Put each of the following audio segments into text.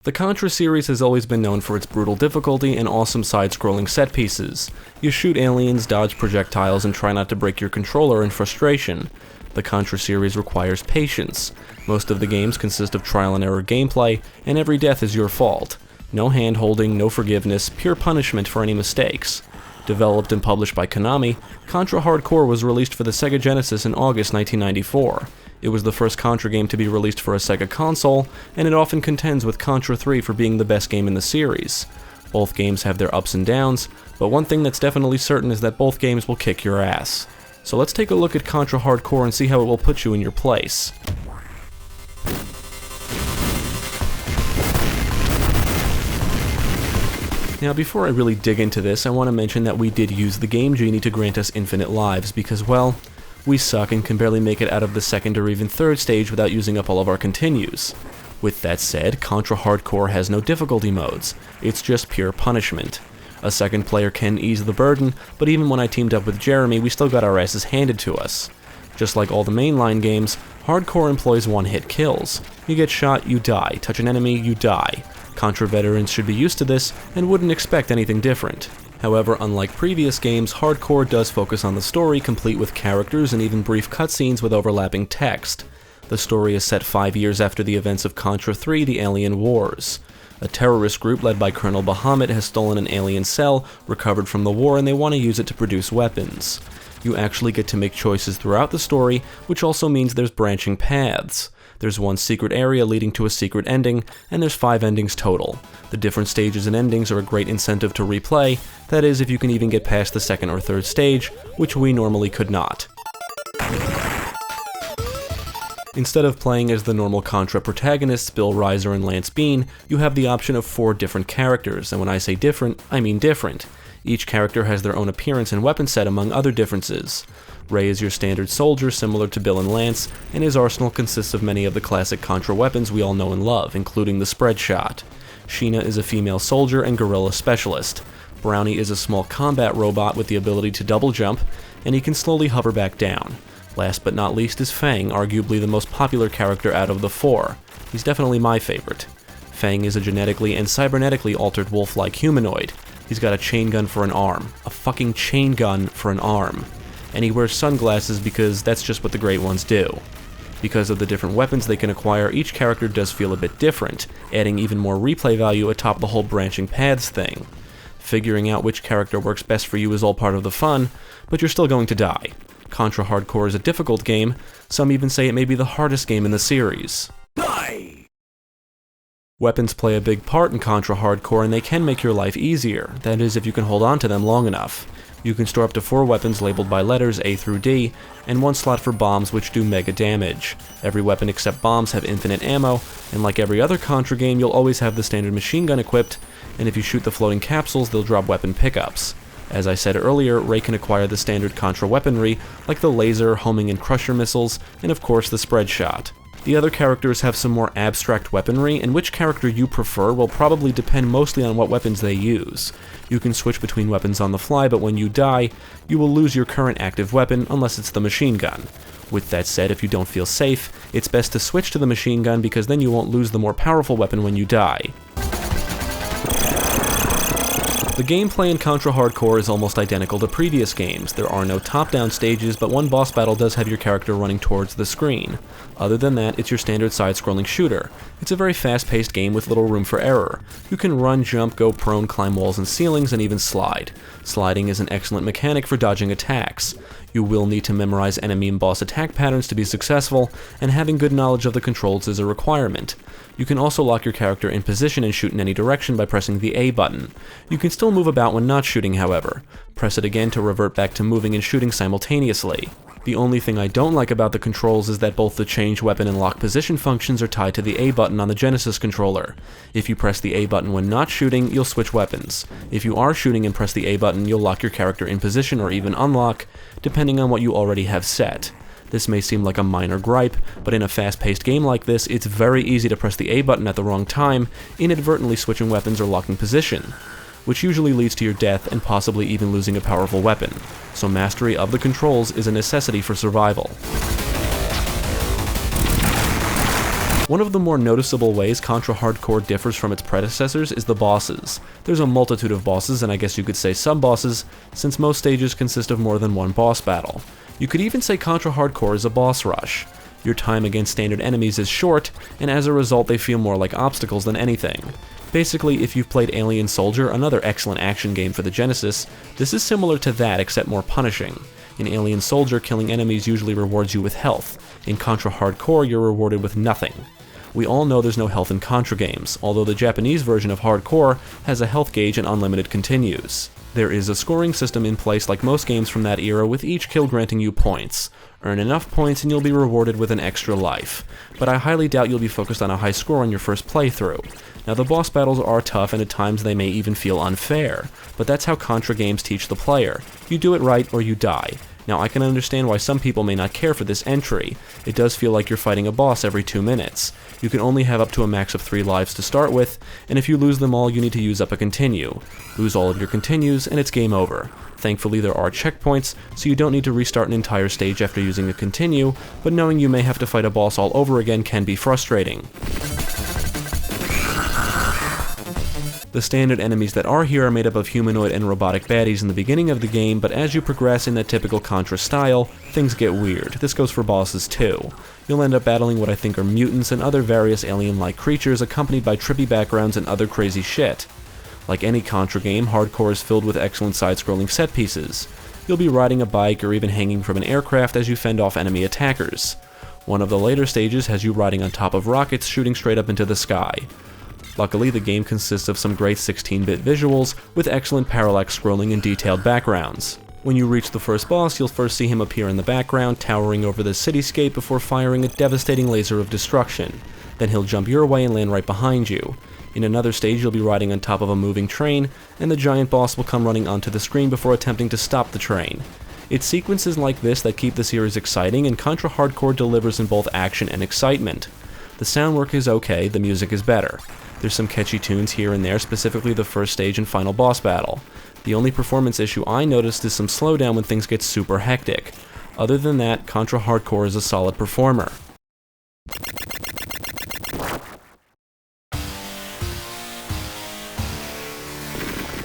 The Contra series has always been known for its brutal difficulty and awesome side-scrolling set pieces. You shoot aliens, dodge projectiles, and try not to break your controller in frustration. The Contra series requires patience. Most of the games consist of trial-and-error gameplay, and every death is your fault. No hand-holding, no forgiveness, pure punishment for any mistakes. Developed and published by Konami, Contra Hard Corps was released for the Sega Genesis in August 1994. It was the first Contra game to be released for a Sega console, and it often contends with Contra 3 for being the best game in the series. Both games have their ups and downs, but one thing that's definitely certain is that both games will kick your ass. So let's take a look at Contra Hard Corps and see how it will put you in your place. Now, before I really dig into this, I want to mention that we did use the Game Genie to grant us infinite lives because, well, we suck and can barely make it out of the second or even third stage without using up all of our continues. With that said, Contra Hard Corps has no difficulty modes. It's just pure punishment. A second player can ease the burden, but even when I teamed up with Jeremy, we still got our asses handed to us. Just like all the mainline games, Hard Corps employs one-hit kills. You get shot, you die. Touch an enemy, you die. Contra veterans should be used to this and wouldn't expect anything different. However, unlike previous games, Hard Corps does focus on the story, complete with characters and even brief cutscenes with overlapping text. The story is set 5 years after the events of Contra 3, the Alien Wars. A terrorist group led by Colonel Bahamut has stolen an alien cell, recovered from the war, and they want to use it to produce weapons. You actually get to make choices throughout the story, which also means there's branching paths. There's one secret area leading to a secret ending, and there's 5 endings total. The different stages and endings are a great incentive to replay, that is if you can even get past the second or third stage, which we normally could not. Instead of playing as the normal Contra protagonists, Bill Reiser and Lance Bean, you have the option of 4 different characters, and when I say different, I mean different. Each character has their own appearance and weapon set among other differences. Ray is your standard soldier, similar to Bill and Lance, and his arsenal consists of many of the classic Contra weapons we all know and love, including the spread shot. Sheena is a female soldier and guerrilla specialist. Brownie is a small combat robot with the ability to double jump, and he can slowly hover back down. Last but not least is Fang, arguably the most popular character out of the 4. He's definitely my favorite. Fang is a genetically and cybernetically altered wolf-like humanoid. He's got a chain gun for an arm. A fucking chain gun for an arm. And he wears sunglasses because that's just what the great ones do. Because of the different weapons they can acquire, each character does feel a bit different, adding even more replay value atop the whole branching paths thing. Figuring out which character works best for you is all part of the fun, but you're still going to die. Contra Hard Corps is a difficult game, some even say it may be the hardest game in the series. Die! Weapons play a big part in Contra Hard Corps, and they can make your life easier, that is if you can hold on to them long enough. You can store up to 4 weapons labeled by letters A through D, and 1 slot for bombs which do mega damage. Every weapon except bombs have infinite ammo, and like every other Contra game, you'll always have the standard machine gun equipped, and if you shoot the floating capsules, they'll drop weapon pickups. As I said earlier, Ray can acquire the standard Contra weaponry, like the laser, homing and crusher missiles, and of course the spread shot. The other characters have some more abstract weaponry, and which character you prefer will probably depend mostly on what weapons they use. You can switch between weapons on the fly, but when you die, you will lose your current active weapon unless it's the machine gun. With that said, if you don't feel safe, it's best to switch to the machine gun because then you won't lose the more powerful weapon when you die. The gameplay in Contra Hard Corps is almost identical to previous games. There are no top-down stages, but one boss battle does have your character running towards the screen. Other than that, it's your standard side-scrolling shooter. It's a very fast-paced game with little room for error. You can run, jump, go prone, climb walls and ceilings, and even slide. Sliding is an excellent mechanic for dodging attacks. You will need to memorize enemy and boss attack patterns to be successful, and having good knowledge of the controls is a requirement. You can also lock your character in position and shoot in any direction by pressing the A button. You can still move about when not shooting, however. Press it again to revert back to moving and shooting simultaneously. The only thing I don't like about the controls is that both the change weapon and lock position functions are tied to the A button on the Genesis controller. If you press the A button when not shooting, you'll switch weapons. If you are shooting and press the A button, you'll lock your character in position or even unlock, depending on what you already have set. This may seem like a minor gripe, but in a fast-paced game like this, it's very easy to press the A button at the wrong time, inadvertently switching weapons or locking position, which usually leads to your death and possibly even losing a powerful weapon. So mastery of the controls is a necessity for survival. One of the more noticeable ways Contra Hard Corps differs from its predecessors is the bosses. There's a multitude of bosses, and I guess you could say sub-bosses, since most stages consist of more than one boss battle. You could even say Contra Hard Corps is a boss rush. Your time against standard enemies is short, and as a result they feel more like obstacles than anything. Basically, if you've played Alien Soldier, another excellent action game for the Genesis, this is similar to that except more punishing. In Alien Soldier, killing enemies usually rewards you with health. In Contra Hard Corps, you're rewarded with nothing. We all know there's no health in Contra games, although the Japanese version of Hard Corps has a health gauge and unlimited continues. There is a scoring system in place like most games from that era, with each kill granting you points. Earn enough points and you'll be rewarded with an extra life, but I highly doubt you'll be focused on a high score on your first playthrough. Now the boss battles are tough and at times they may even feel unfair, but that's how Contra games teach the player. You do it right or you die. Now I can understand why some people may not care for this entry. It does feel like you're fighting a boss every 2 minutes. You can only have up to a max of 3 lives to start with, and if you lose them all you need to use up a continue. Lose all of your continues and it's game over. Thankfully there are checkpoints, so you don't need to restart an entire stage after using a continue, but knowing you may have to fight a boss all over again can be frustrating. The standard enemies that are here are made up of humanoid and robotic baddies in the beginning of the game, but as you progress in that typical Contra style, things get weird. This goes for bosses too. You'll end up battling what I think are mutants and other various alien-like creatures accompanied by trippy backgrounds and other crazy shit. Like any Contra game, Hard Corps is filled with excellent side-scrolling set pieces. You'll be riding a bike or even hanging from an aircraft as you fend off enemy attackers. One of the later stages has you riding on top of rockets shooting straight up into the sky. Luckily, the game consists of some great 16-bit visuals with excellent parallax scrolling and detailed backgrounds. When you reach the first boss, you'll first see him appear in the background, towering over the cityscape before firing a devastating laser of destruction. Then he'll jump your way and land right behind you. In another stage, you'll be riding on top of a moving train, and the giant boss will come running onto the screen before attempting to stop the train. It's sequences like this that keep the series exciting, and Contra Hard Corps delivers in both action and excitement. The sound work is okay, the music is better. There's some catchy tunes here and there, specifically the first stage and final boss battle. The only performance issue I noticed is some slowdown when things get super hectic. Other than that, Contra Hard Corps is a solid performer.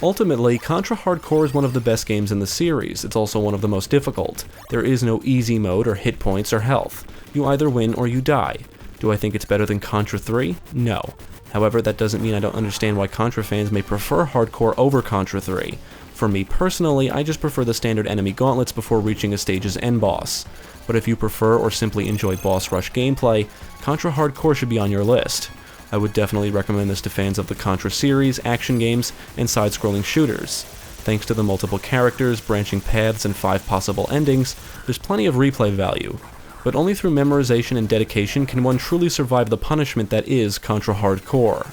Ultimately, Contra Hard Corps is one of the best games in the series. It's also one of the most difficult. There is no easy mode or hit points or health. You either win or you die. Do I think it's better than Contra 3? No. However, that doesn't mean I don't understand why Contra fans may prefer Hard Corps over Contra 3. For me personally, I just prefer the standard enemy gauntlets before reaching a stage's end boss. But if you prefer or simply enjoy boss rush gameplay, Contra Hard Corps should be on your list. I would definitely recommend this to fans of the Contra series, action games, and side-scrolling shooters. Thanks to the multiple characters, branching paths, and 5 possible endings, there's plenty of replay value. But only through memorization and dedication can one truly survive the punishment that is Contra Hard Corps.